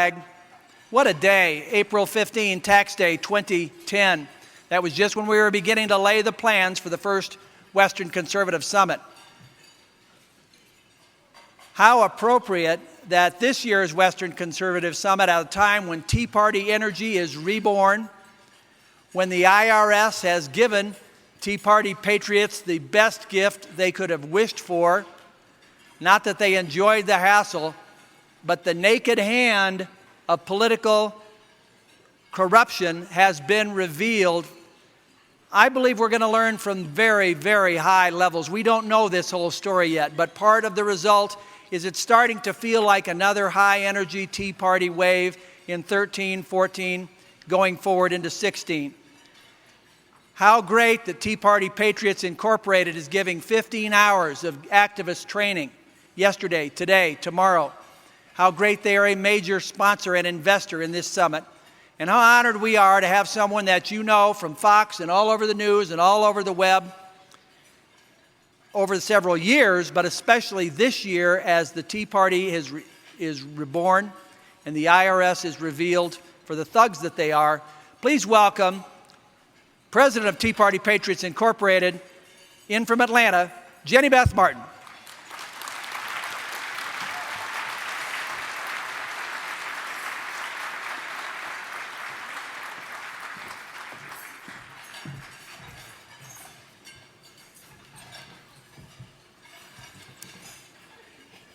flag. What a day, April 15, Tax Day 2010. That was just when we were beginning to lay the plans for the first Western Conservative Summit. How appropriate that this year's Western Conservative Summit, at a time when Tea Party energy is reborn, when the IRS has given Tea Party patriots the best gift they could have wished for, not that they enjoyed the hassle, but the naked hand of political corruption has been revealed. I believe we're going to learn from very, very high levels. We don't know this whole story yet, but part of the result is it's starting to feel like another high-energy Tea Party wave in 13, 14, going forward into 16. How great that Tea Party Patriots Incorporated is giving 15 hours of activist training yesterday, today, tomorrow. How great they are a major sponsor and investor in this summit. And how honored we are to have someone that you know from Fox and all over the news and all over the web over several years, but especially this year as the Tea Party is reborn and the IRS is revealed for the thugs that they are. Please welcome President of Tea Party Patriots Incorporated, in from Atlanta, Jenny Beth Martin.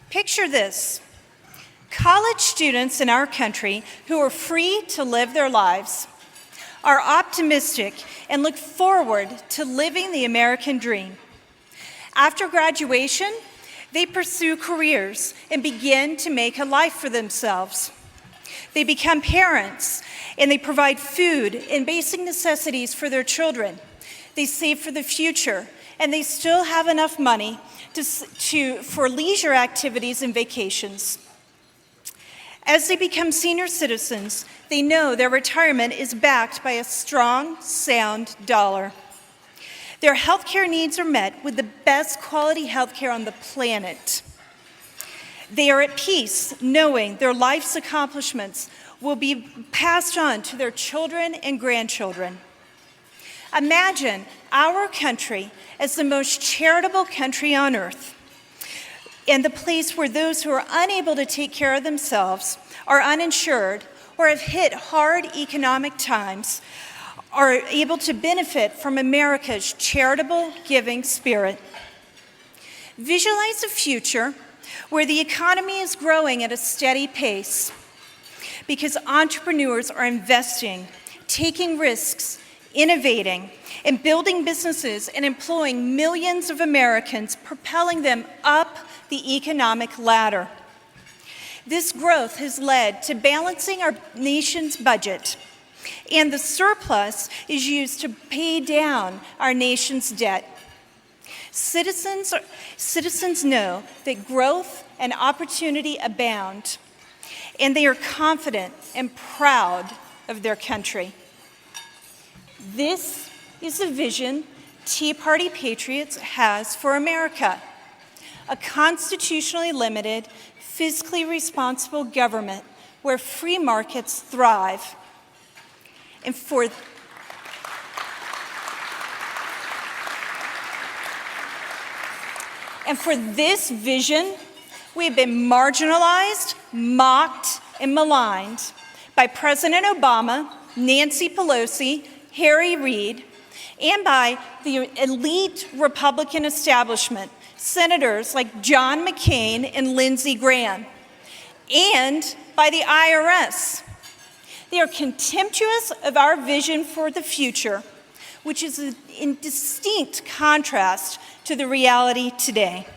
Picture this: college students in our country who are free to live their lives, are optimistic and look forward to living the American dream. After graduation, they pursue careers and begin to make a life for themselves. They become parents and they provide food and basic necessities for their children. They save for the future, and they still have enough money for leisure activities and vacations. As they become senior citizens, they know their retirement is backed by a strong, sound dollar. Their healthcare needs are met with the best quality healthcare on the planet. They are at peace knowing their life's accomplishments will be passed on to their children and grandchildren. Imagine our country as the most charitable country on earth, and the place where those who are unable to take care of themselves, are uninsured, or have hit hard economic times are able to benefit from America's charitable giving spirit. Visualize a future where the economy is growing at a steady pace because entrepreneurs are investing, taking risks, innovating, and building businesses and employing millions of Americans, propelling them up the economic ladder. This growth has led to balancing our nation's budget, and the surplus is used to pay down our nation's debt. Citizens know that growth and opportunity abound, and they are confident and proud of their country. This is the vision Tea Party Patriots has for America: a constitutionally limited, fiscally responsible government where free markets thrive. And for this vision, we have been marginalized, mocked, and maligned by President Obama, Nancy Pelosi, Harry Reid, and by the elite Republican establishment, senators like John McCain and Lindsey Graham, and by the IRS. They are contemptuous of our vision for the future, which is in distinct contrast to the reality today.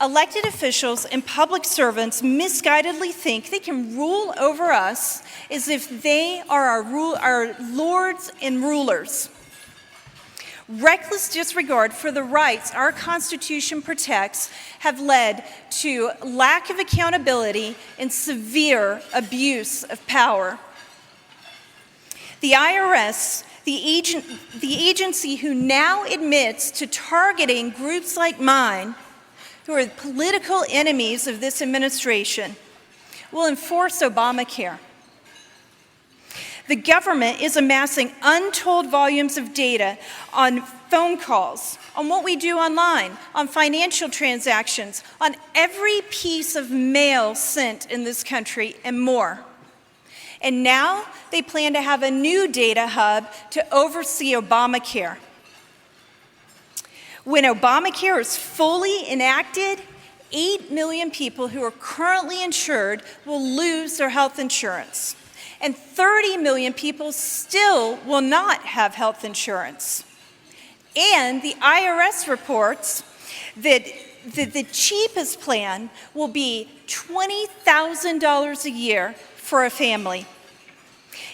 Elected officials and public servants misguidedly think they can rule over us as if they are our lords and rulers. Reckless disregard for the rights our Constitution protects have led to lack of accountability and severe abuse of power. The IRS, the agency who now admits to targeting groups like mine, who are political enemies of this administration, will enforce Obamacare. The government is amassing untold volumes of data on phone calls, on what we do online, on financial transactions, on every piece of mail sent in this country, and more. And now they plan to have a new data hub to oversee Obamacare. When Obamacare is fully enacted, 8 million people who are currently insured will lose their health insurance. And 30 million people still will not have health insurance. And the IRS reports that the cheapest plan will be $20,000 a year for a family.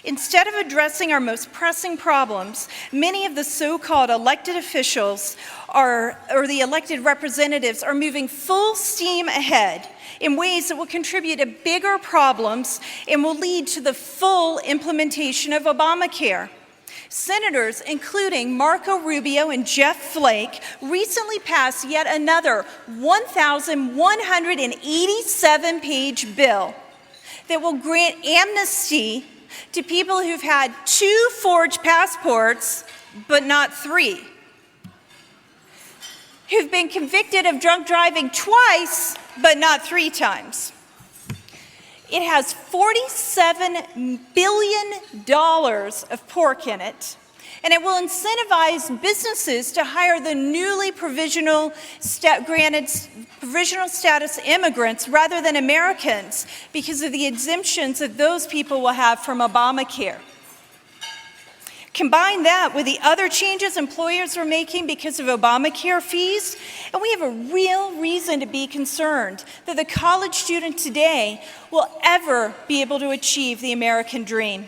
Instead of addressing our most pressing problems, many of the so-called elected officials or the elected representatives are moving full steam ahead in ways that will contribute to bigger problems and will lead to the full implementation of Obamacare. Senators, including Marco Rubio and Jeff Flake, recently passed yet another 1,187-page bill that will grant amnesty to people who've had 2 forged passports, but not 3, who've been convicted of drunk driving twice, but not 3 times. It has $47 billion of pork in it, and it will incentivize businesses to hire the newly granted provisional status immigrants rather than Americans because of the exemptions that those people will have from Obamacare. Combine that with the other changes employers are making because of Obamacare fees, and we have a real reason to be concerned that the college student today will ever be able to achieve the American dream.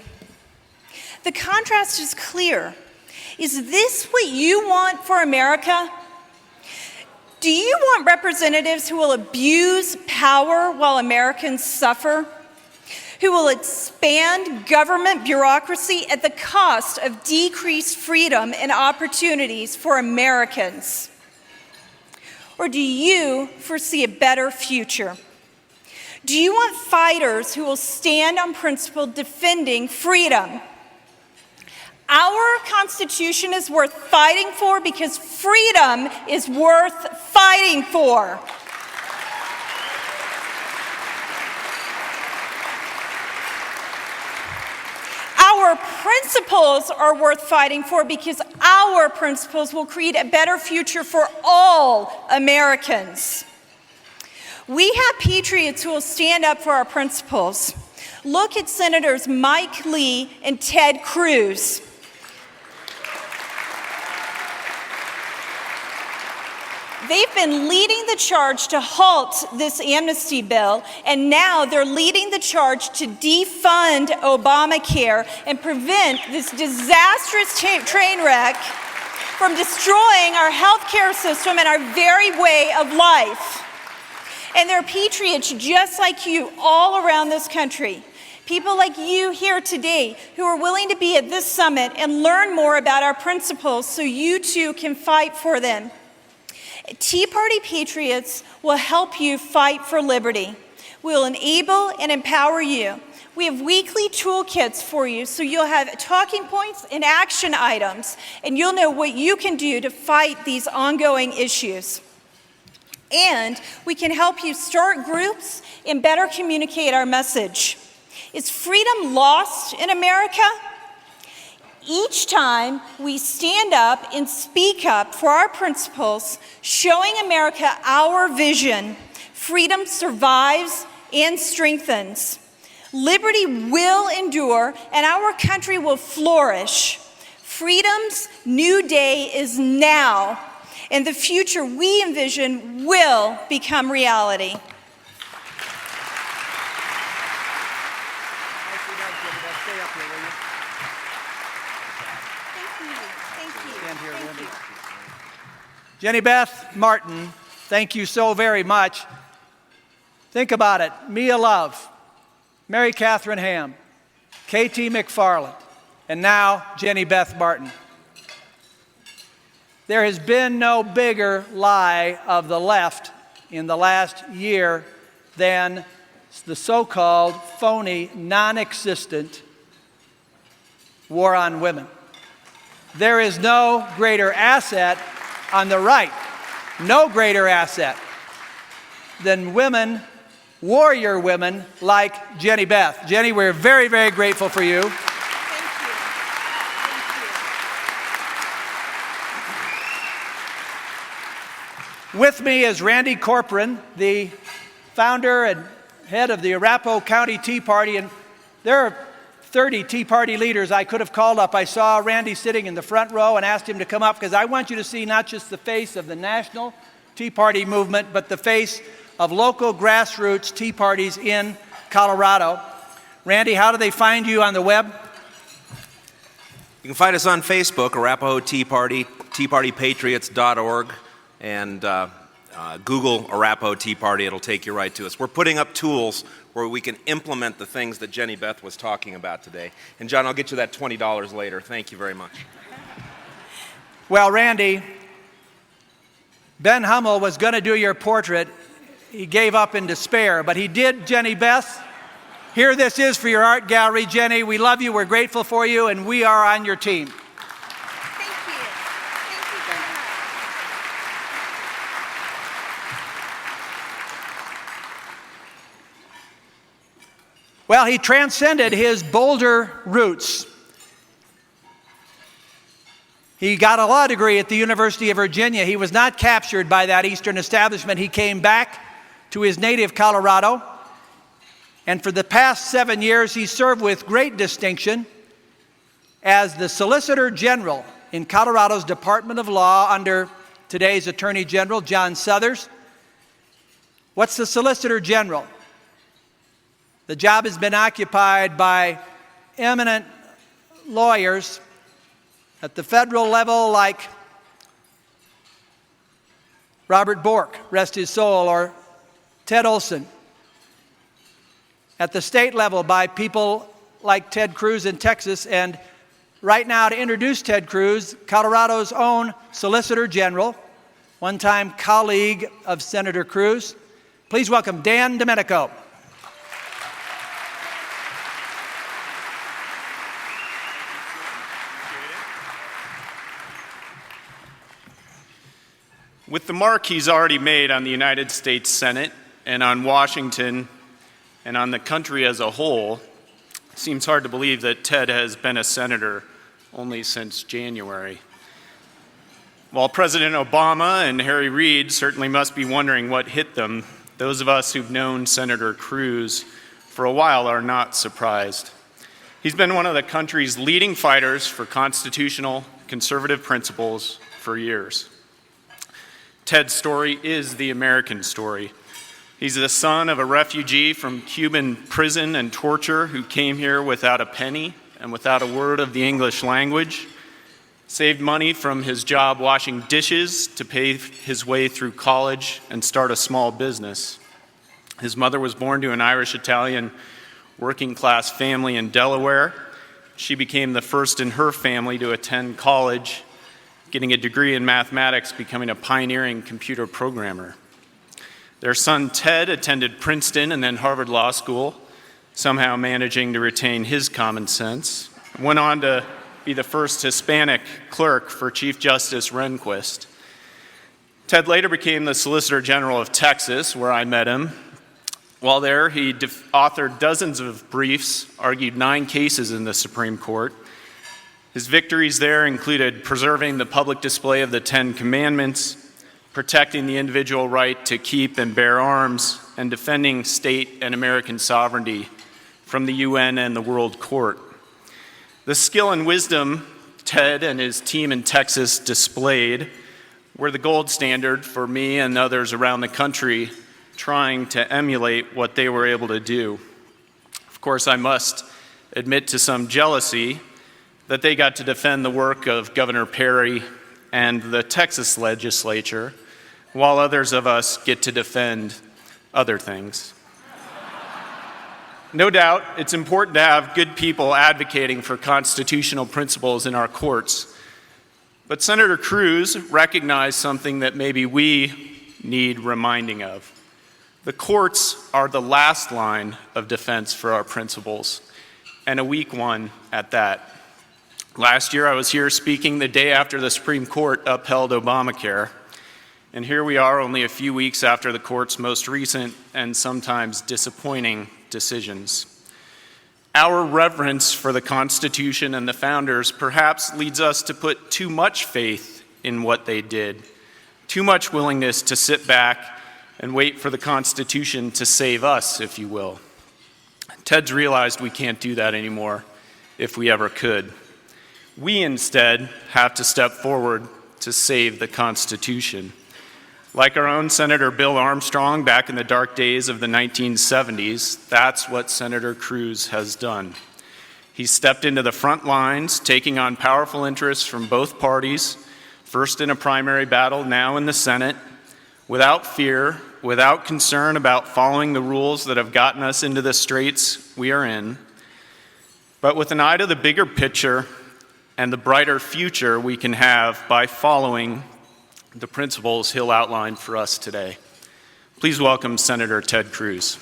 The contrast is clear. Is this what you want for America? Do you want representatives who will abuse power while Americans suffer? Who will expand government bureaucracy at the cost of decreased freedom and opportunities for Americans? Or do you foresee a better future? Do you want fighters who will stand on principle defending freedom? Our Constitution is worth fighting for because freedom is worth fighting for. Our principles are worth fighting for because our principles will create a better future for all Americans. We have patriots who will stand up for our principles. Look at Senators Mike Lee and Ted Cruz. They've been leading the charge to halt this amnesty bill, and now they're leading the charge to defund Obamacare and prevent this disastrous train wreck from destroying our healthcare system and our very way of life. And there are patriots just like you all around this country, people like you here today who are willing to be at this summit and learn more about our principles so you too can fight for them. Tea Party Patriots will help you fight for liberty. We will enable and empower you. We have weekly toolkits for you so you'll have talking points and action items, and you'll know what you can do to fight these ongoing issues. And we can help you start groups and better communicate our message. Is freedom lost in America? Each time we stand up and speak up for our principles, showing America our vision, freedom survives and strengthens. Liberty will endure and our country will flourish. Freedom's new day is now, and the future we envision will become reality. Jenny Beth Martin, thank you so very much. Think about it. Mia Love, Mary Catherine Ham, K.T. McFarland, and now Jenny Beth Martin. There has been no bigger lie of the left in the last year than the so-called phony, non-existent war on women. There is no greater asset on the right, no greater asset than women, warrior women like Jenny Beth. Jenny, we're very, very grateful for you. Thank you. With me is Randy Corcoran, the founder and head of the Arapahoe County Tea Party, and there are 30 Tea Party leaders I could have called up. I saw Randy sitting in the front row and asked him to come up because I want you to see not just the face of the national Tea Party movement, but the face of local grassroots Tea Parties in Colorado. Randy, how do they find you on the web? You can find us on Facebook, Arapahoe Tea Party, teapartypatriots.org, and Google Arapahoe Tea Party. It'll take you right to us. We're putting up tools where we can implement the things that Jenny Beth was talking about today. And John, I'll get you that $20 later. Thank you very much. Well, Randy, Ben Hummel was going to do your portrait. He gave up in despair, but he did Jenny Beth. Here this is for your art gallery, Jenny. We love you, we're grateful for you, and we are on your team. Thank you. Thank you very much. Well, he transcended his Boulder roots. He got a law degree at the University of Virginia. He was not captured by that Eastern establishment. He came back to his native Colorado. And for the past 7 years, he served with great distinction as the Solicitor General in Colorado's Department of Law under today's Attorney General, John Suthers. What's the Solicitor General? The job has been occupied by eminent lawyers at the federal level like Robert Bork, rest his soul, or Ted Olson. At the state level by people like Ted Cruz in Texas. And right now, to introduce Ted Cruz, Colorado's own Solicitor General, one-time colleague of Senator Cruz. Please welcome Dan Domenico. With the mark he's already made on the United States Senate and on Washington and on the country as a whole, it seems hard to believe that Ted has been a senator only since January. While President Obama and Harry Reid certainly must be wondering what hit them, those of us who've known Senator Cruz for a while are not surprised. He's been one of the country's leading fighters for constitutional conservative principles for years. Ted's story is the American story. He's the son of a refugee from Cuban prison and torture who came here without a penny and without a word of the English language, saved money from his job washing dishes to pay his way through college and start a small business. His mother was born to an Irish-Italian working-class family in Delaware. She became the first in her family to attend college, getting a degree in mathematics, becoming a pioneering computer programmer. Their son Ted attended Princeton and then Harvard Law School, somehow managing to retain his common sense. Went on to be the first Hispanic clerk for Chief Justice Rehnquist. Ted later became the Solicitor General of Texas, where I met him. While there, he authored dozens of briefs, argued 9 cases in the Supreme Court. His victories there included preserving the public display of the 10 Commandments, protecting the individual right to keep and bear arms, and defending state and American sovereignty from the UN and the World Court. The skill and wisdom Ted and his team in Texas displayed were the gold standard for me and others around the country trying to emulate what they were able to do. Of course, I must admit to some jealousy that they got to defend the work of Governor Perry and the Texas legislature, while others of us get to defend other things. No doubt, it's important to have good people advocating for constitutional principles in our courts. But Senator Cruz recognized something that maybe we need reminding of. The courts are the last line of defense for our principles, and a weak one at that. Last year, I was here speaking the day after the Supreme Court upheld Obamacare, and here we are only a few weeks after the court's most recent and sometimes disappointing decisions. Our reverence for the Constitution and the founders perhaps leads us to put too much faith in what they did, too much willingness to sit back and wait for the Constitution to save us, if you will. Ted's realized we can't do that anymore if we ever could. We instead have to step forward to save the Constitution. Like our own Senator Bill Armstrong back in the dark days of the 1970s, that's what Senator Cruz has done. He stepped into the front lines, taking on powerful interests from both parties, first in a primary battle, now in the Senate, without fear, without concern about following the rules that have gotten us into the straits we are in, but with an eye to the bigger picture and the brighter future we can have by following the principles he'll outline for us today. Please welcome Senator Ted Cruz.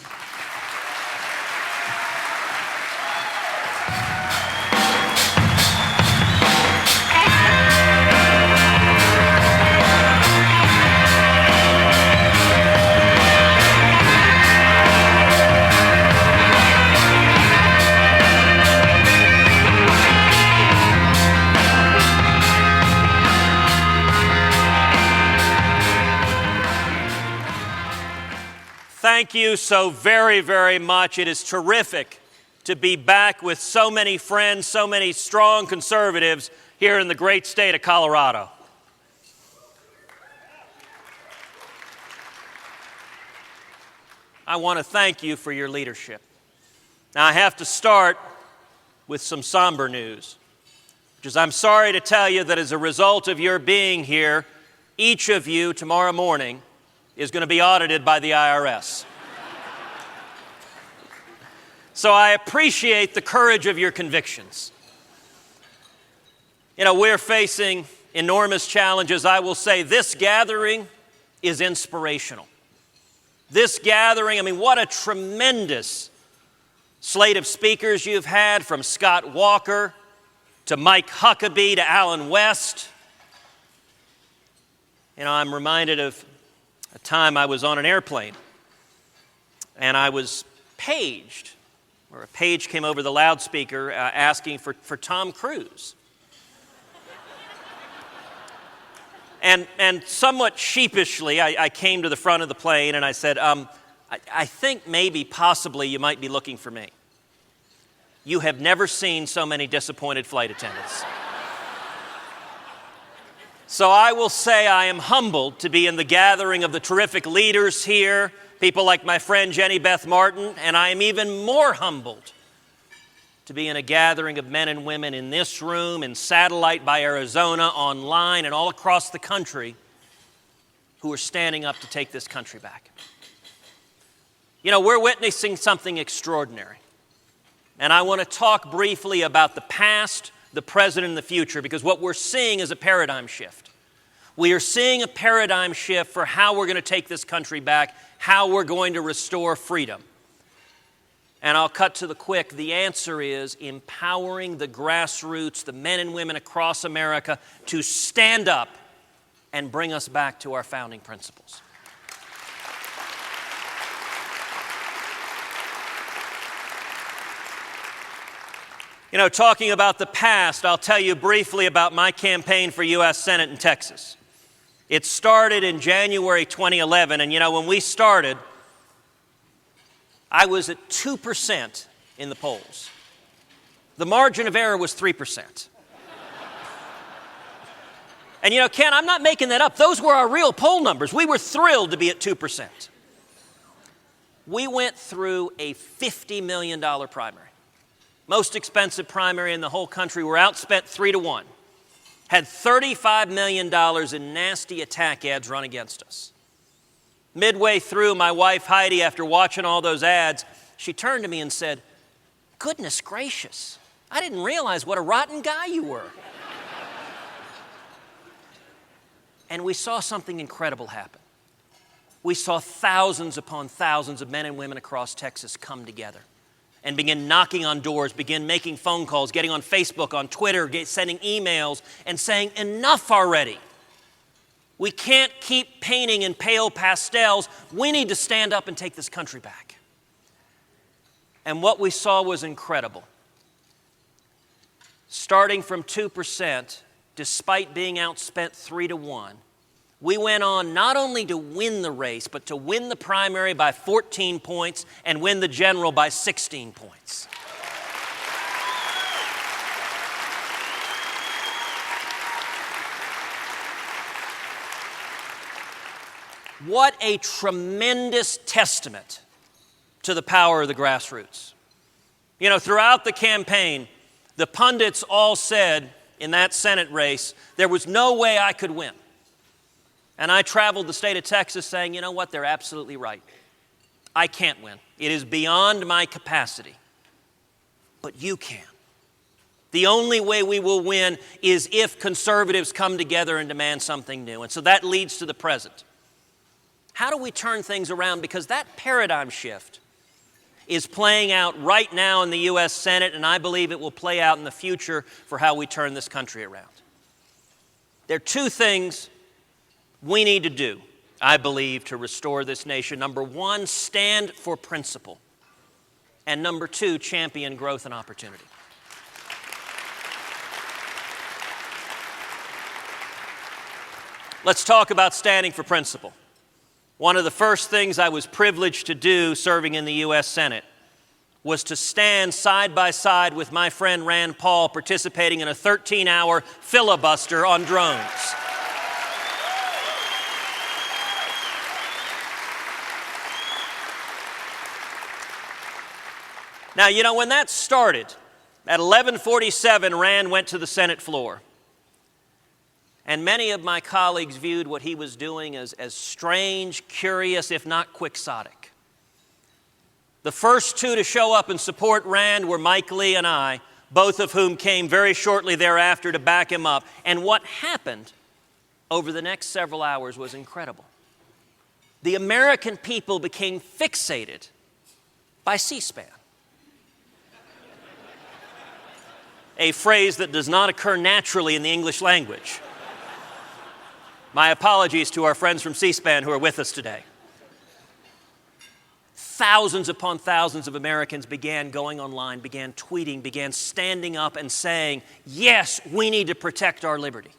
Thank you so very, very much. It is terrific to be back with so many friends, so many strong conservatives here in the great state of Colorado. I want to thank you for your leadership. Now, I have to start with some somber news, which is I'm sorry to tell you that as a result of your being here, each of you tomorrow morning is going to be audited by the IRS. So I appreciate the courage of your convictions. You know, we're facing enormous challenges. I will say this gathering is inspirational. This gathering, I mean, what a tremendous slate of speakers you've had, from Scott Walker to Mike Huckabee to Alan West. You know, I'm reminded of a time I was on an airplane and I was paged, or a page came over the loudspeaker asking for Tom Cruise. And somewhat sheepishly, I came to the front of the plane and I said, I think maybe, possibly, you might be looking for me. You have never seen so many disappointed flight attendants. So I will say I am humbled to be in the gathering of the terrific leaders here, people like my friend Jenny Beth Martin, and I am even more humbled to be in a gathering of men and women in this room, in Satellite by Arizona, online, and all across the country who are standing up to take this country back. You know, we're witnessing something extraordinary. And I want to talk briefly about the past, the present, and the future, because what we're seeing is a paradigm shift. We are seeing a paradigm shift for how we're going to take this country back, how we're going to restore freedom. And I'll cut to the quick. The answer is empowering the grassroots, the men and women across America, to stand up and bring us back to our founding principles. You know, talking about the past, I'll tell you briefly about my campaign for U.S. Senate in Texas. It started in January 2011, and you know, when we started, I was at 2% in the polls. The margin of error was 3%. And you know, Ken, I'm not making that up. Those were our real poll numbers. We were thrilled to be at 2%. We went through a $50 million primary. Most expensive primary in the whole country. We're outspent 3-1. Had $35 million in nasty attack ads run against us. Midway through, my wife Heidi, after watching all those ads, she turned to me and said, "Goodness gracious, I didn't realize what a rotten guy you were." And we saw something incredible happen. we saw thousands upon thousands of men and women across Texas come together and begin knocking on doors, begin making phone calls, getting on Facebook, on Twitter, sending emails, and saying, enough already. We can't keep painting in pale pastels. We need to stand up and take this country back. And what we saw was incredible. Starting from 2%, despite being outspent 3-1, we went on not only to win the race, but to win the primary by 14 points and win the general by 16 points. What a tremendous testament to the power of the grassroots. You know, throughout the campaign, the pundits all said in that Senate race, there was no way I could win. And I traveled the state of Texas saying, you know what, they're absolutely right. I can't win. It is beyond my capacity. But you can. The only way we will win is if conservatives come together and demand something new. And so that leads to the present. How do we turn things around? Because that paradigm shift is playing out right now in the U.S. Senate, and I believe it will play out in the future for how we turn this country around. There are two things we need to do, I believe, to restore this nation. Number one, stand for principle. And number two, champion growth and opportunity. Let's talk about standing for principle. One of the first things I was privileged to do serving in the U.S. Senate was to stand side by side with my friend Rand Paul participating in a 13-hour filibuster on drones. Now, you know, when that started, at 11:47, Rand went to the Senate floor. And many of my colleagues viewed what he was doing as strange, curious, if not quixotic. The first two to show up and support Rand were Mike Lee and I, both of whom came very shortly thereafter to back him up. And what happened over the next several hours was incredible. The American people became fixated by C-SPAN. A phrase that does not occur naturally in the English language. My apologies to our friends from C-SPAN who are with us today. Thousands upon thousands of Americans began going online, began tweeting, began standing up and saying, yes, we need to protect our liberty.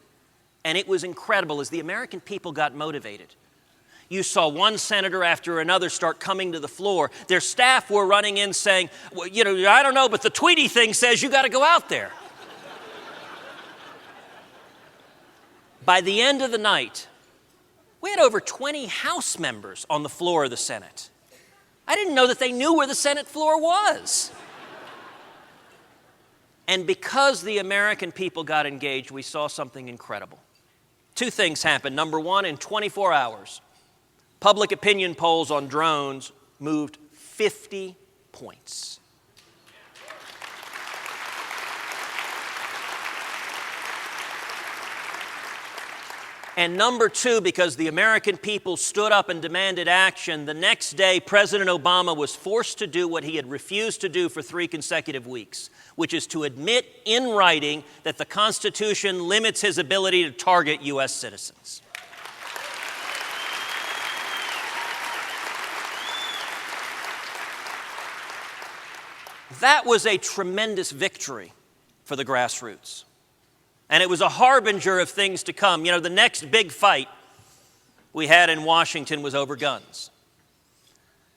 And it was incredible as the American people got motivated. You saw one senator after another start coming to the floor. Their staff were running in saying, well, you know, I don't know, but the Tweety thing says you got to go out there. By the end of the night, we had over 20 House members on the floor of the Senate. I didn't know that they knew where the Senate floor was. And because the American people got engaged, we saw something incredible. Two things happened. Number one, in 24 hours, public opinion polls on drones moved 50 points. And number two, because the American people stood up and demanded action, the next day President Obama was forced to do what he had refused to do for 3 consecutive weeks, which is to admit in writing that the Constitution limits his ability to target U.S. citizens. That was a tremendous victory for the grassroots. And it was a harbinger of things to come. You know, the next big fight we had in Washington was over guns.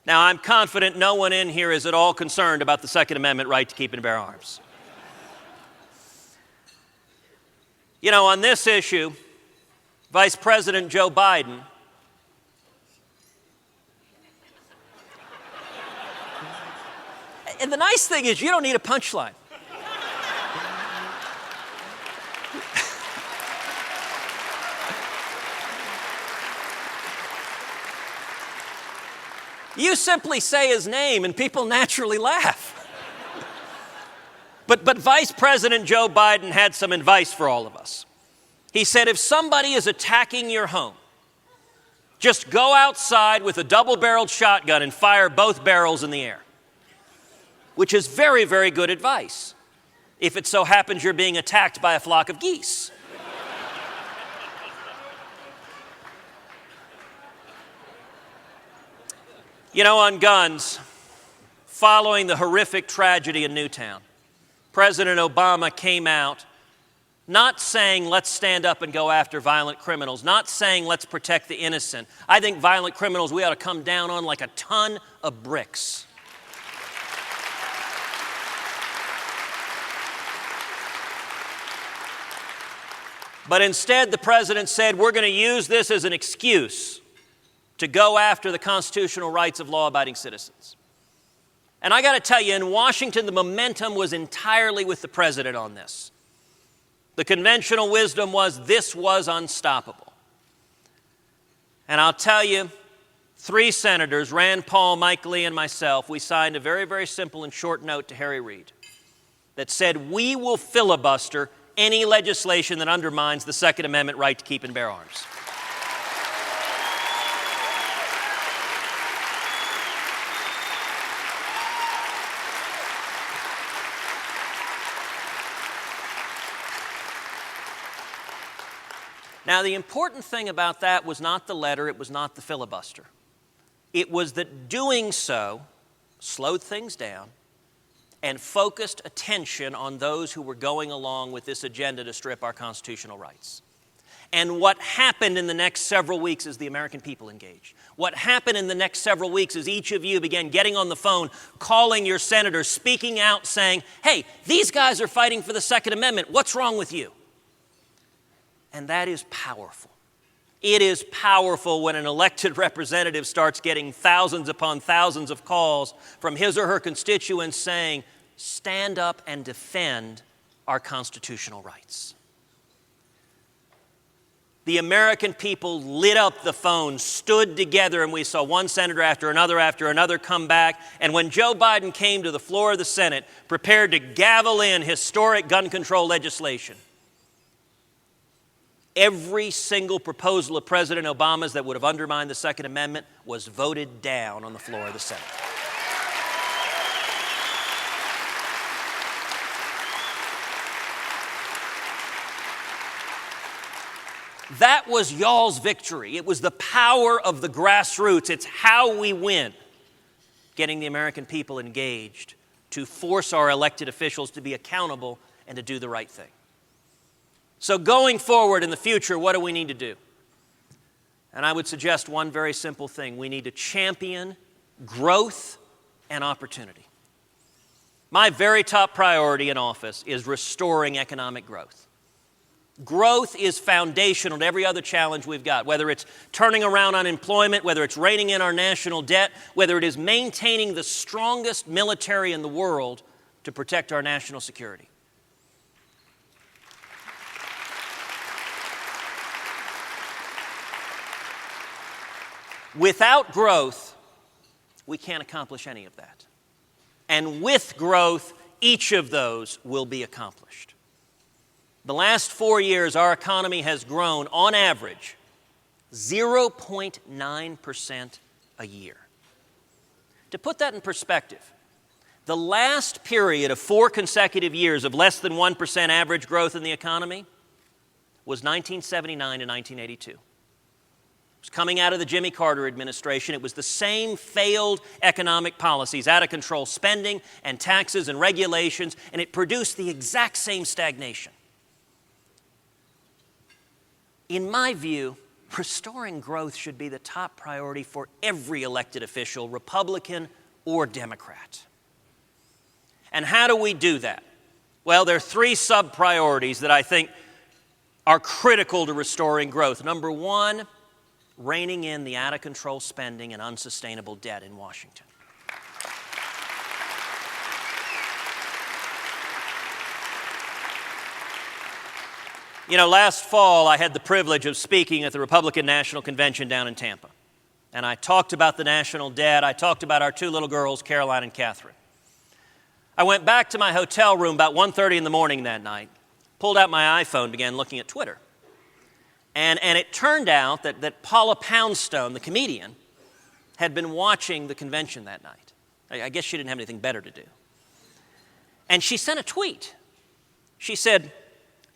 Now, I'm confident no one in here is at all concerned about the Second Amendment right to keep and bear arms. You know, on this issue, Vice President Joe Biden and the nice thing is you don't need a punchline. You simply say his name and people naturally laugh. But Vice President Joe Biden had some advice for all of us. He said, if somebody is attacking your home, Just go outside with a double-barreled shotgun and fire both barrels in the air, which is very, very good advice if it so happens you're being attacked by a flock of geese. You know, on guns, following the horrific tragedy in Newtown, President Obama came out not saying let's stand up and go after violent criminals, not saying let's protect the innocent. I think violent criminals we ought to come down on like a ton of bricks. But instead, the president said we're going to use this as an excuse to go after the constitutional rights of law-abiding citizens. And I got to tell you, in Washington, the momentum was entirely with the president on this. The conventional wisdom was this was unstoppable. And I'll tell you, 3 senators, Rand Paul, Mike Lee, and myself, we signed a very, very simple and short note to Harry Reid that said we will filibuster any legislation that undermines the Second Amendment right to keep and bear arms. Now, the important thing about that was not the letter, it was not the filibuster. It was that doing so slowed things down and focused attention on those who were going along with this agenda to strip our constitutional rights. And what happened in the next several weeks is the American people engaged. What happened in the next several weeks is each of you began getting on the phone, calling your senators, speaking out, saying, hey, these guys are fighting for the Second Amendment. What's wrong with you? And that is powerful. It is powerful when an elected representative starts getting thousands upon thousands of calls from his or her constituents saying, stand up and defend our constitutional rights. The American people lit up the phone, stood together, and we saw one senator after another come back. And when Joe Biden came to the floor of the Senate, prepared to gavel in historic gun control legislation, every single proposal of President Obama's that would have undermined the Second Amendment was voted down on the floor of the Senate. That was y'all's victory. It was the power of the grassroots. It's how we win, getting the American people engaged to force our elected officials to be accountable and to do the right thing. So going forward in the future, what do we need to do? And I would suggest one very simple thing. We need to champion growth and opportunity. My very top priority in office is restoring economic growth. Growth is foundational to every other challenge we've got, whether it's turning around unemployment, whether it's reining in our national debt, whether it is maintaining the strongest military in the world to protect our national security. Without growth, we can't accomplish any of that. And with growth, each of those will be accomplished. The last 4 years, our economy has grown, on average, 0.9% a year. To put that in perspective, the last period of 4 consecutive years of less than 1% average growth in the economy was 1979 to 1982. It was coming out of the Jimmy Carter administration. It was the same failed economic policies, out of control spending and taxes and regulations, and it produced the exact same stagnation. In my view, restoring growth should be the top priority for every elected official, Republican or Democrat. And how do we do that? Well, there are 3 sub-priorities that I think are critical to restoring growth. Number 1, reining in the out-of-control spending and unsustainable debt in Washington. You know, last fall I had the privilege of speaking at the Republican National Convention down in Tampa. And I talked about the national debt. I talked about our 2 little girls, Caroline and Catherine. I went back to my hotel room about 1:30 in the morning that night, pulled out my iPhone, began looking at Twitter. And it turned out that Paula Poundstone, the comedian, had been watching the convention that night. I guess she didn't have anything better to do. And she sent a tweet. She said,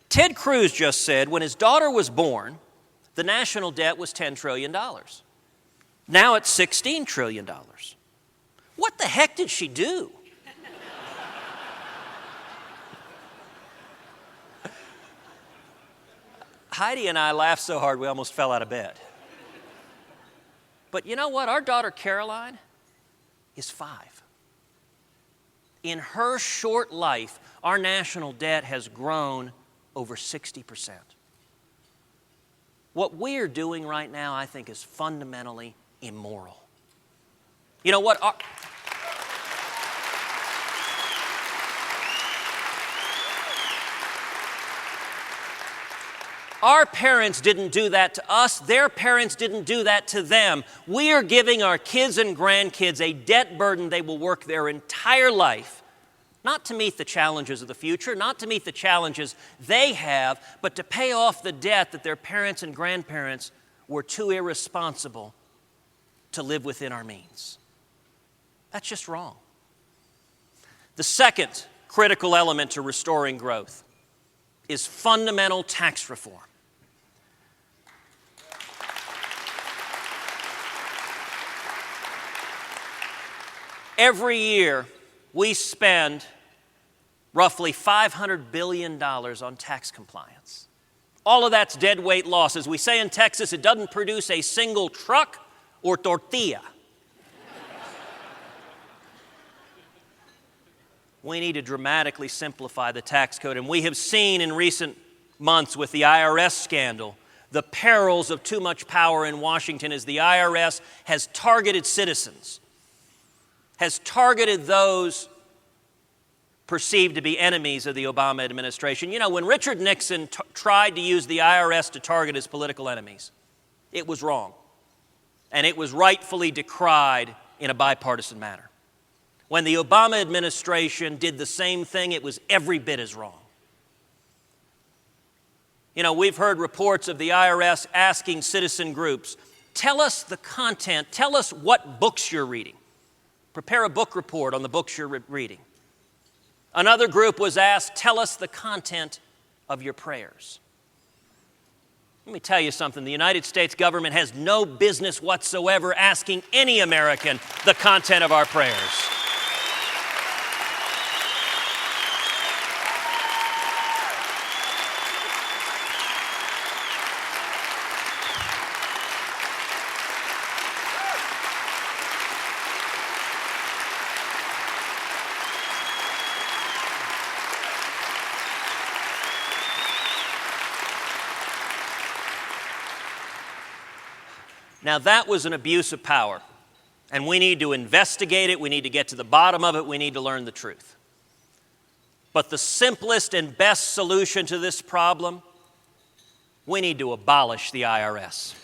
Ted Cruz just said when his daughter was born, the national debt was $10 trillion. Now it's $16 trillion. What the heck did she do? Heidi and I laughed so hard we almost fell out of bed. But you know what? Our daughter Caroline is 5. In her short life, our national debt has grown over 60%. What we're doing right now, I think, is fundamentally immoral. You know what? Our parents didn't do that to us. Their parents didn't do that to them. We are giving our kids and grandkids a debt burden they will work their entire life, not to meet the challenges of the future, not to meet the challenges they have, but to pay off the debt that their parents and grandparents were too irresponsible to live within our means. That's just wrong. The second critical element to restoring growth is fundamental tax reform. Every year, we spend roughly $500 billion on tax compliance. All of that's dead weight loss. As we say in Texas, it doesn't produce a single truck or tortilla. We need to dramatically simplify the tax code, and we have seen in recent months with the IRS scandal the perils of too much power in Washington as the IRS has targeted citizens, has targeted those perceived to be enemies of the Obama administration. You know, when Richard Nixon tried to use the IRS to target his political enemies, it was wrong, and it was rightfully decried in a bipartisan manner. When the Obama administration did the same thing, it was every bit as wrong. You know, we've heard reports of the IRS asking citizen groups, tell us the content, tell us what books you're reading. Prepare a book report on the books you're reading. Another group was asked, tell us the content of your prayers. Let me tell you something. The United States government has no business whatsoever asking any American the content of our prayers. Now, that was an abuse of power, and we need to investigate it. We need to get to the bottom of it. We need to learn the truth. But the simplest and best solution to this problem, we need to abolish the IRS.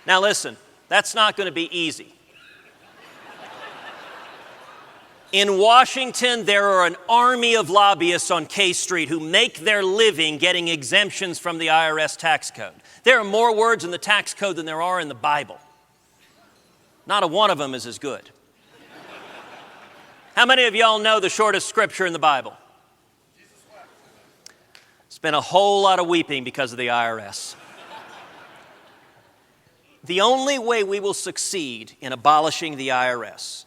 Now listen, that's not going to be easy. In Washington, there are an army of lobbyists on K Street who make their living getting exemptions from the IRS tax code. There are more words in the tax code than there are in the Bible. Not a one of them is as good. How many of y'all know the shortest scripture in the Bible? It's been a whole lot of weeping because of the IRS. The only way we will succeed in abolishing the IRS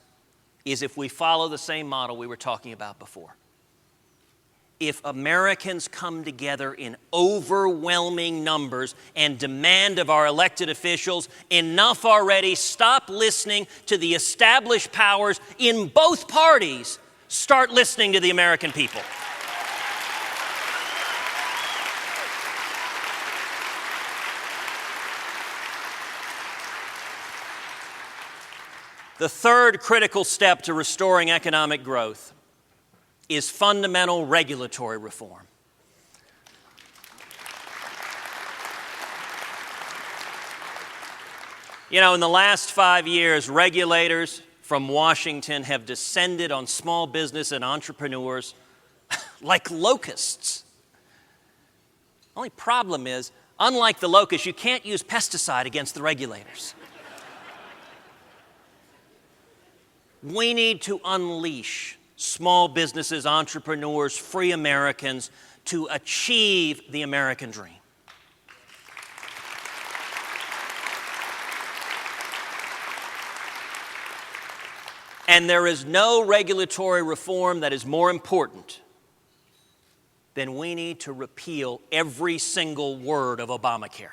is if we follow the same model we were talking about before. If Americans come together in overwhelming numbers and demand of our elected officials, enough already, stop listening to the established powers in both parties, start listening to the American people. The third critical step to restoring economic growth is fundamental regulatory reform. You know, in the last 5 years, regulators from Washington have descended on small business and entrepreneurs like locusts. Only problem is, unlike the locusts, you can't use pesticide against the regulators. We need to unleash small businesses, entrepreneurs, free Americans to achieve the American dream. And there is no regulatory reform that is more important than we need to repeal every single word of Obamacare.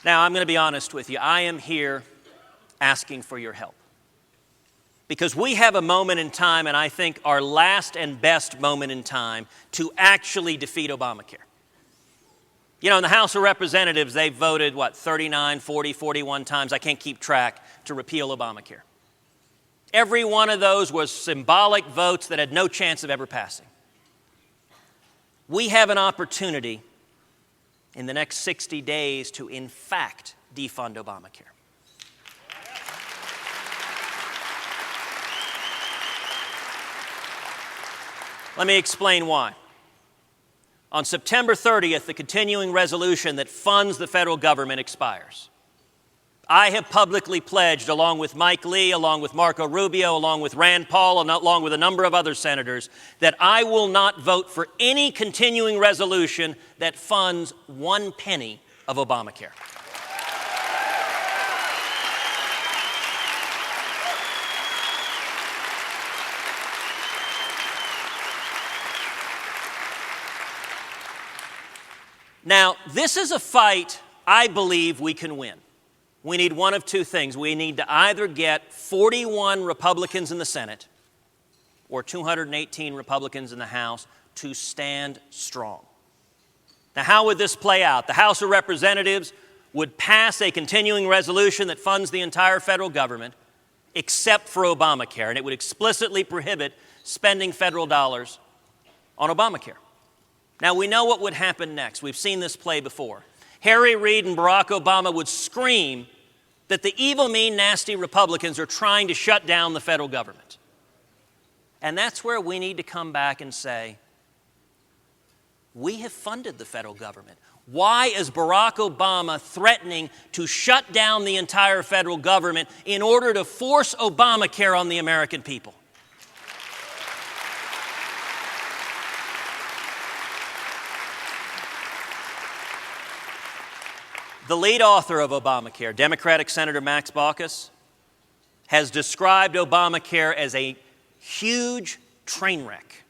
Now, I'm going to be honest with you. I am here asking for your help. Because we have a moment in time, and I think our last and best moment in time, to actually defeat Obamacare. You know, in the House of Representatives, they voted, 39, 40, 41 times, I can't keep track, to repeal Obamacare. Every one of those was symbolic votes that had no chance of ever passing. We have an opportunity in the next 60 days to, in fact, defund Obamacare. Let me explain why. On September 30th, the continuing resolution that funds the federal government expires. I have publicly pledged, along with Mike Lee, along with Marco Rubio, along with Rand Paul, and along with a number of other senators, that I will not vote for any continuing resolution that funds 1 penny of Obamacare. Now, this is a fight I believe we can win. We need one of two things. We need to either get 41 Republicans in the Senate or 218 Republicans in the House to stand strong. Now, how would this play out? The House of Representatives would pass a continuing resolution that funds the entire federal government except for Obamacare, and it would explicitly prohibit spending federal dollars on Obamacare. Now, we know what would happen next. We've seen this play before. Harry Reid and Barack Obama would scream that the evil, mean, nasty Republicans are trying to shut down the federal government. And that's where we need to come back and say, we have funded the federal government. Why is Barack Obama threatening to shut down the entire federal government in order to force Obamacare on the American people? The lead author of Obamacare, Democratic Senator Max Baucus, has described Obamacare as a huge train wreck.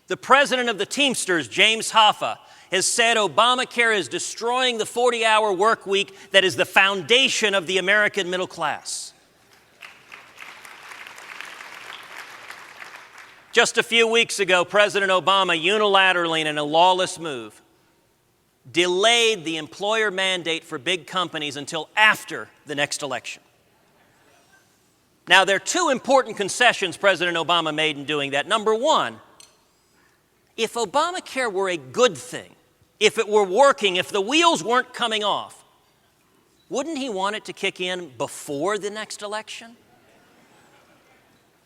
The president of the Teamsters, James Hoffa, has said Obamacare is destroying the 40-hour work week that is the foundation of the American middle class. Just a few weeks ago, President Obama unilaterally, in a lawless move, delayed the employer mandate for big companies until after the next election. Now, there are two important concessions President Obama made in doing that. Number one, if Obamacare were a good thing, if it were working, if the wheels weren't coming off, wouldn't he want it to kick in before the next election?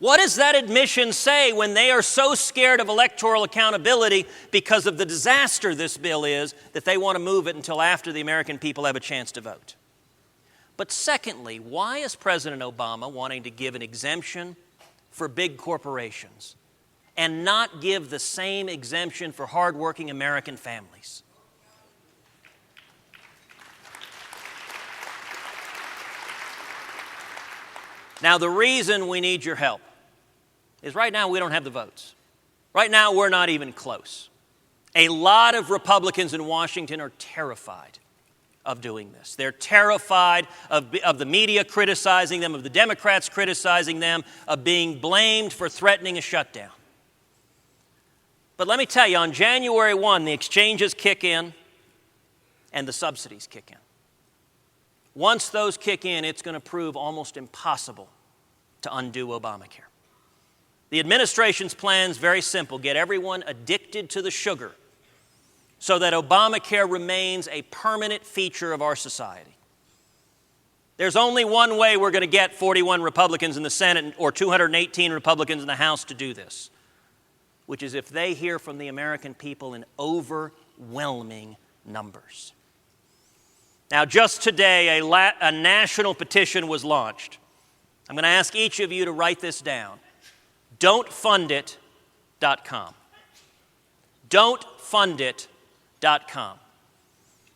What does that admission say when they are so scared of electoral accountability because of the disaster this bill is that they want to move it until after the American people have a chance to vote? But secondly, why is President Obama wanting to give an exemption for big corporations and not give the same exemption for hardworking American families? Now, the reason we need your help is right now we don't have the votes. Right now we're not even close. A lot of Republicans in Washington are terrified of doing this. They're terrified of the media criticizing them, of the Democrats criticizing them, of being blamed for threatening a shutdown. But let me tell you, on January 1, the exchanges kick in, and the subsidies kick in. Once those kick in, it's going to prove almost impossible to undo Obamacare. The administration's plan is very simple: get everyone addicted to the sugar so that Obamacare remains a permanent feature of our society. There's only one way we're going to get 41 Republicans in the Senate or 218 Republicans in the House to do this, which is if they hear from the American people in overwhelming numbers. Now, just today, a national petition was launched. I'm going to ask each of you to write this down. Don'tFundIt.com. Don'tFundIt.com.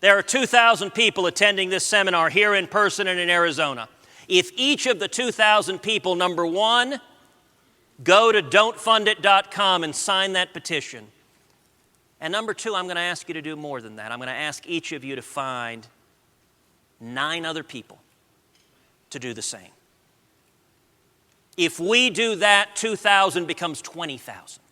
There are 2,000 people attending this seminar here in person and in Arizona. If each of the 2,000 people, number one, go to don'tfundit.com and sign that petition. And number two, I'm going to ask you to do more than that. I'm going to ask each of you to find 9 other people to do the same. If we do that, 2,000 becomes 20,000.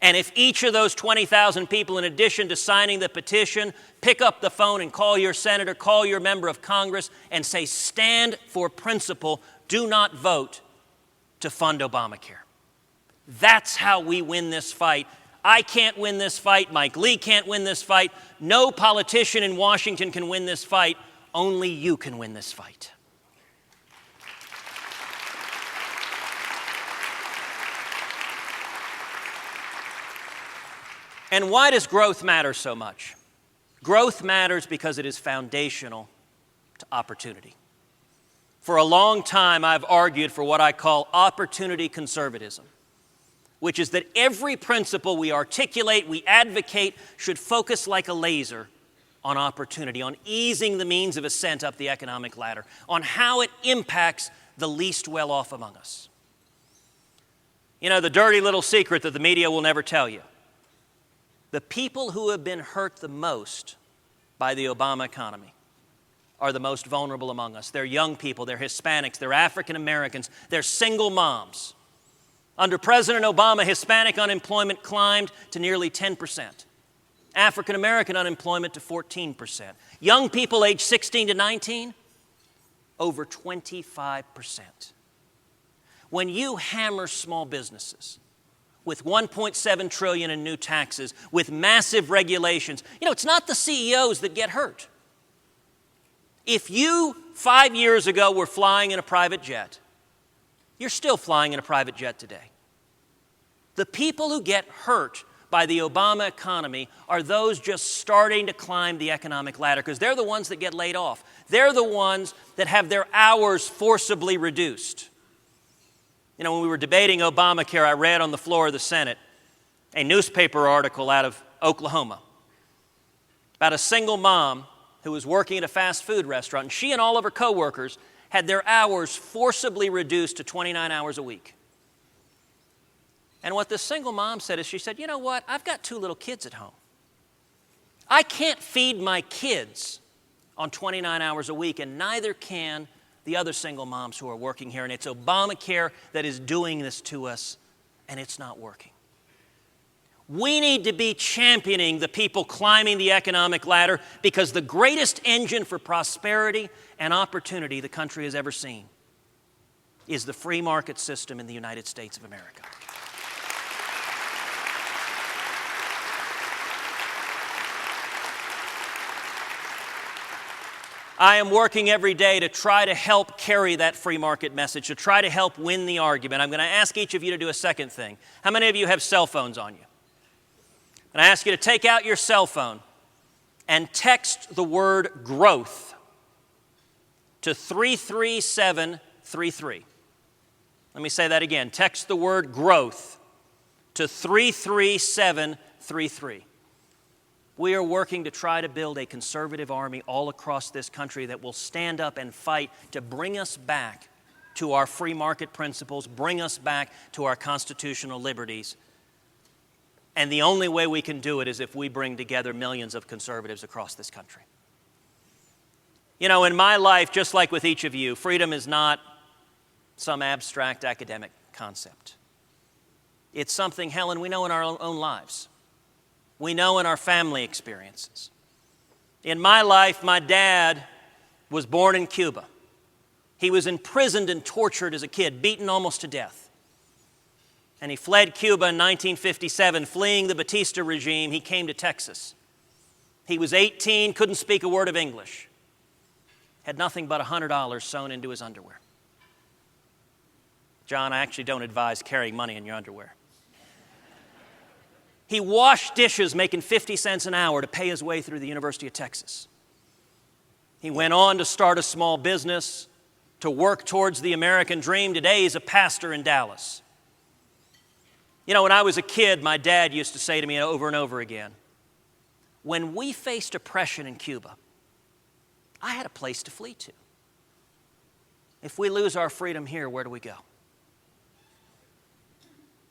And if each of those 20,000 people, in addition to signing the petition, pick up the phone and call your senator, call your member of Congress, and say, stand for principle, do not vote to fund Obamacare. That's how we win this fight. I can't win this fight. Mike Lee can't win this fight. No politician in Washington can win this fight. Only you can win this fight. And why does growth matter so much? Growth matters because it is foundational to opportunity. For a long time, I've argued for what I call opportunity conservatism, which is that every principle we articulate, we advocate, should focus like a laser on opportunity, on easing the means of ascent up the economic ladder, on how it impacts the least well-off among us. You know, the dirty little secret that the media will never tell you. The people who have been hurt the most by the Obama economy are the most vulnerable among us. They're young people, they're Hispanics, they're African Americans, they're single moms. Under President Obama, Hispanic unemployment climbed to nearly 10%. African American unemployment to 14%. Young people aged 16 to 19, over 25%. When you hammer small businesses with $1.7 trillion in new taxes, with massive regulations, it's not the CEOs that get hurt. If you 5 years ago were flying in a private jet, you're still flying in a private jet today. The people who get hurt by the Obama economy are those just starting to climb the economic ladder, because they're the ones that get laid off. They're the ones that have their hours forcibly reduced. When we were debating Obamacare, I read on the floor of the Senate a newspaper article out of Oklahoma about a single mom who was working at a fast food restaurant, and she and all of her coworkers had their hours forcibly reduced to 29 hours a week. And what this single mom said is, she said, you know what, I've got 2 little kids at home. I can't feed my kids on 29 hours a week, and neither can the other single moms who are working here. And it's Obamacare that is doing this to us, and it's not working. We need to be championing the people climbing the economic ladder, because the greatest engine for prosperity and opportunity the country has ever seen is the free market system in the United States of America. I am working every day to try to help carry that free market message, to try to help win the argument. I'm going to ask each of you to do a second thing. How many of you have cell phones on you? And I ask you to take out your cell phone and text the word growth to 33733. Let me say that again. Text the word growth to 33733. We are working to try to build a conservative army all across this country that will stand up and fight to bring us back to our free market principles, bring us back to our constitutional liberties. And the only way we can do it is if we bring together millions of conservatives across this country. In my life, just like with each of you, freedom is not some abstract academic concept. It's something, Helen, we know in our own lives. We know in our family experiences. In my life, my dad was born in Cuba. He was imprisoned and tortured as a kid, beaten almost to death. And he fled Cuba in 1957, fleeing the Batista regime. He came to Texas. He was 18, couldn't speak a word of English. Had nothing but $100 sewn into his underwear. John, I actually don't advise carrying money in your underwear. He washed dishes making 50 cents an hour to pay his way through the University of Texas. He went on to start a small business, to work towards the American dream. Today he's a pastor in Dallas. You know, when I was a kid, my dad used to say to me over and over again, when we faced oppression in Cuba, I had a place to flee to. If we lose our freedom here, where do we go?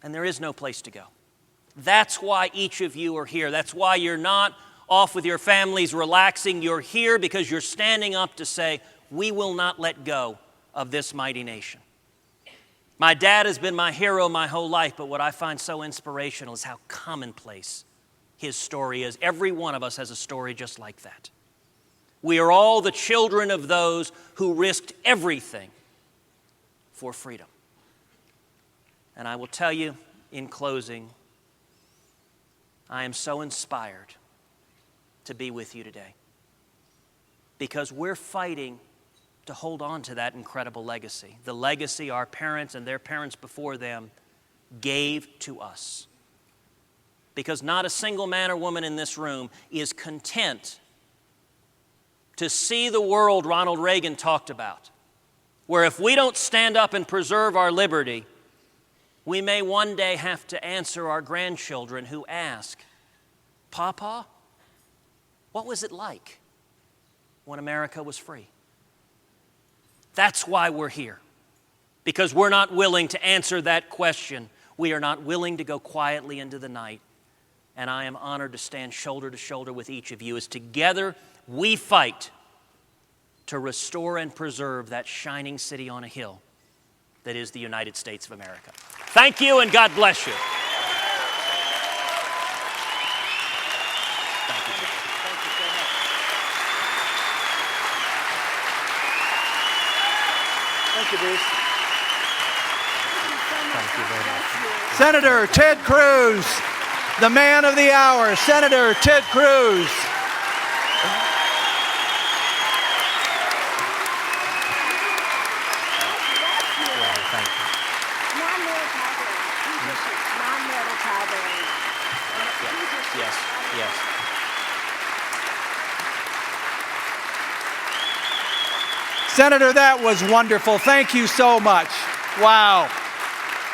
And there is no place to go. That's why each of you are here. That's why you're not off with your families relaxing. You're here because you're standing up to say, we will not let go of this mighty nation. My dad has been my hero my whole life, but what I find so inspirational is how commonplace his story is. Every one of us has a story just like that. We are all the children of those who risked everything for freedom. And I will tell you in closing, I am so inspired to be with you today because we're fighting to hold on to that incredible legacy, the legacy our parents and their parents before them gave to us. Because not a single man or woman in this room is content to see the world Ronald Reagan talked about, where if we don't stand up and preserve our liberty, we may one day have to answer our grandchildren who ask, Papa, what was it like when America was free? That's why we're here, because we're not willing to answer that question. We are not willing to go quietly into the night. And I am honored to stand shoulder to shoulder with each of you as together we fight to restore and preserve that shining city on a hill that is the United States of America. Thank you, and God bless you. Thank you, John. Thank you so much. Thank you, Bruce. Thank you very much. Senator Ted Cruz, the man of the hour, Senator Ted Cruz. Yes. Senator, that was wonderful. Thank you so much. Wow.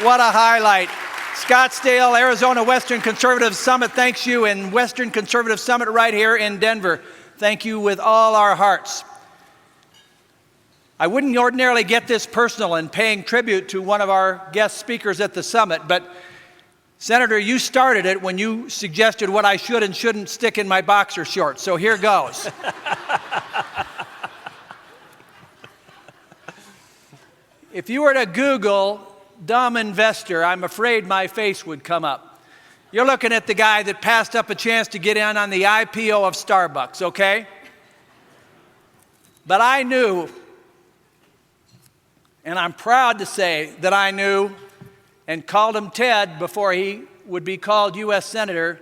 What a highlight. Scottsdale, Arizona Western Conservative Summit thanks you, and Western Conservative Summit right here in Denver. Thank you with all our hearts. I wouldn't ordinarily get this personal in paying tribute to one of our guest speakers at the summit, but Senator, you started it when you suggested what I should and shouldn't stick in my boxer shorts, so here goes. If you were to Google dumb investor, I'm afraid my face would come up. You're looking at the guy that passed up a chance to get in on the IPO of Starbucks, okay? But I knew, and I'm proud to say that I knew, and called him Ted before he would be called U.S. Senator,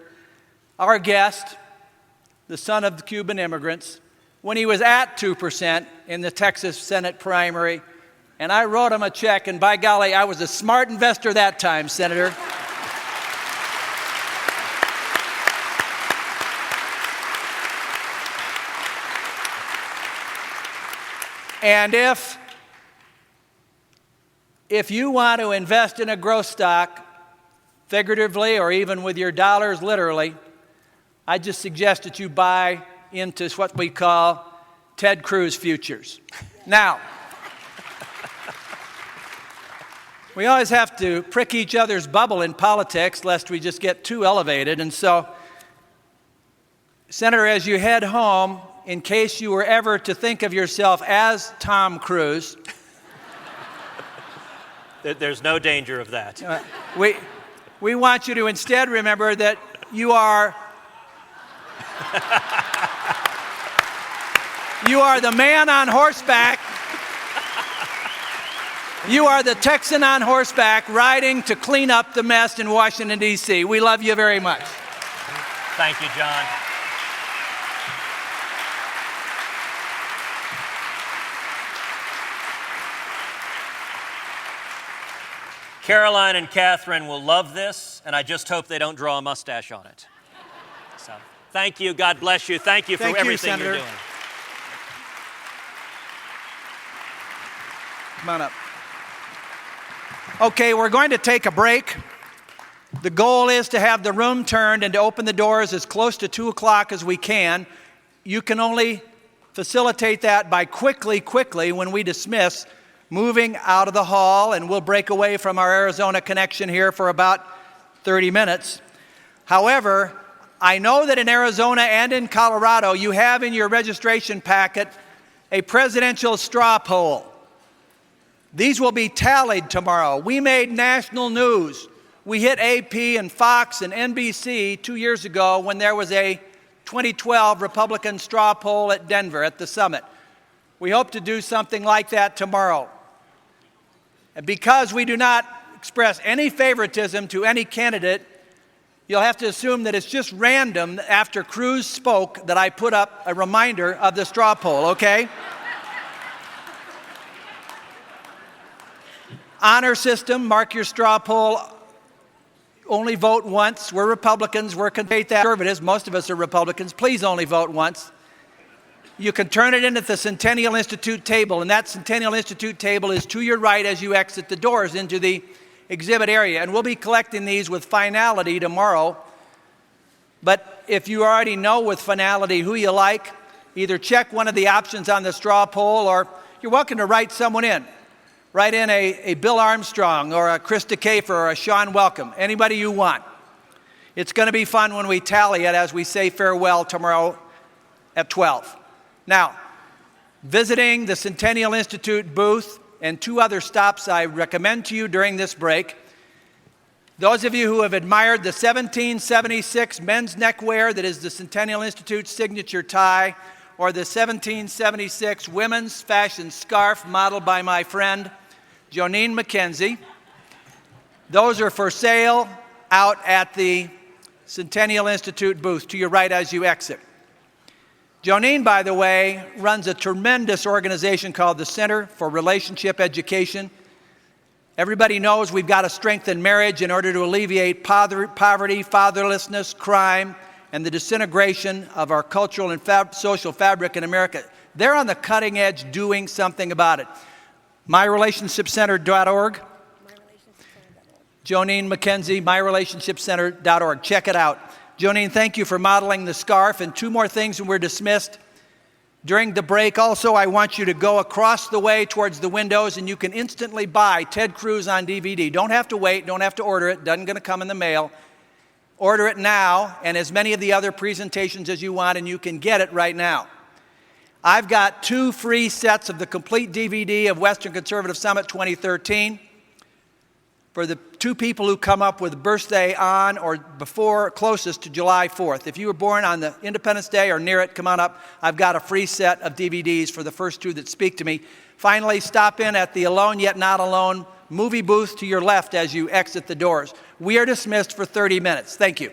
our guest, the son of the Cuban immigrants, when he was at 2% in the Texas Senate primary. And I wrote him a check, and by golly, I was a smart investor that time, Senator. And if you want to invest in a growth stock, figuratively or even with your dollars literally, I just suggest that you buy into what we call Ted Cruz futures. Now, we always have to prick each other's bubble in politics lest we just get too elevated. And so, Senator, as you head home, in case you were ever to think of yourself as Tom Cruise, There's no danger of that. we want you to instead remember that you are You are the man on horseback. You are the Texan on horseback riding to clean up the mess in Washington, D.C. We love you very much. Thank you, John. Caroline and Catherine will love this, and I just hope they don't draw a mustache on it. So, thank you. God bless you. Thank you for everything Senator. you're doing. Come on up. Okay, we're going to take a break. The goal is to have the room turned and to open the doors as close to 2 o'clock as we can. You can only facilitate that by quickly, when we dismiss, moving out of the hall, and we'll break away from our Arizona connection here for about 30 minutes. However, I know that in Arizona and in Colorado, you have in your registration packet a presidential straw poll. These will be tallied tomorrow. We made national news. We hit AP and Fox and NBC 2 years ago when there was a 2012 Republican straw poll at Denver at the summit. We hope to do something like that tomorrow. And because we do not express any favoritism to any candidate, you'll have to assume that it's just random after Cruz spoke that I put up a reminder of the straw poll, okay? Honor system, mark your straw poll. Only vote once. We're Republicans. We're conservatives. Most of us are Republicans. Please only vote once. You can turn it in at the Centennial Institute table, and that Centennial Institute table is to your right as you exit the doors into the exhibit area. And we'll be collecting these with finality tomorrow. But if you already know with finality who you like, either check one of the options on the straw poll, or you're welcome to write someone in. Write in a Bill Armstrong or a Krista Kafer or a Sean Welcome, anybody you want. It's going to be fun when we tally it as we say farewell tomorrow at 12. Now, visiting the Centennial Institute booth and 2 other stops I recommend to you during this break. Those of you who have admired the 1776 men's neckwear that is the Centennial Institute's signature tie, or the 1776 women's fashion scarf modeled by my friend Jonine McKenzie. Those are for sale out at the Centennial Institute booth to your right as you exit. Jonine, by the way, runs a tremendous organization called the Center for Relationship Education. Everybody knows we've got to strengthen marriage in order to alleviate poverty, fatherlessness, crime, and the disintegration of our cultural and social fabric in America. They're on the cutting edge doing something about it. MyRelationshipCenter.org. Jonine McKenzie, MyRelationshipCenter.org. Check it out. Jonine, thank you for modeling the scarf. And 2 more things and we're dismissed. During the break, also, I want you to go across the way towards the windows and you can instantly buy Ted Cruz on DVD. Don't have to wait. Don't have to order it. Doesn't going to come in the mail. Order it now, and as many of the other presentations as you want, and you can get it right now. I've got 2 free sets of the complete DVD of Western Conservative Summit 2013 for the 2 people who come up with birthday on or before, closest to July 4th. If you were born on the Independence Day or near it, come on up. I've got a free set of DVDs for the first 2 that speak to me. Finally, stop in at the Alone Yet Not Alone movie booth to your left as you exit the doors. We are dismissed for 30 minutes. Thank you.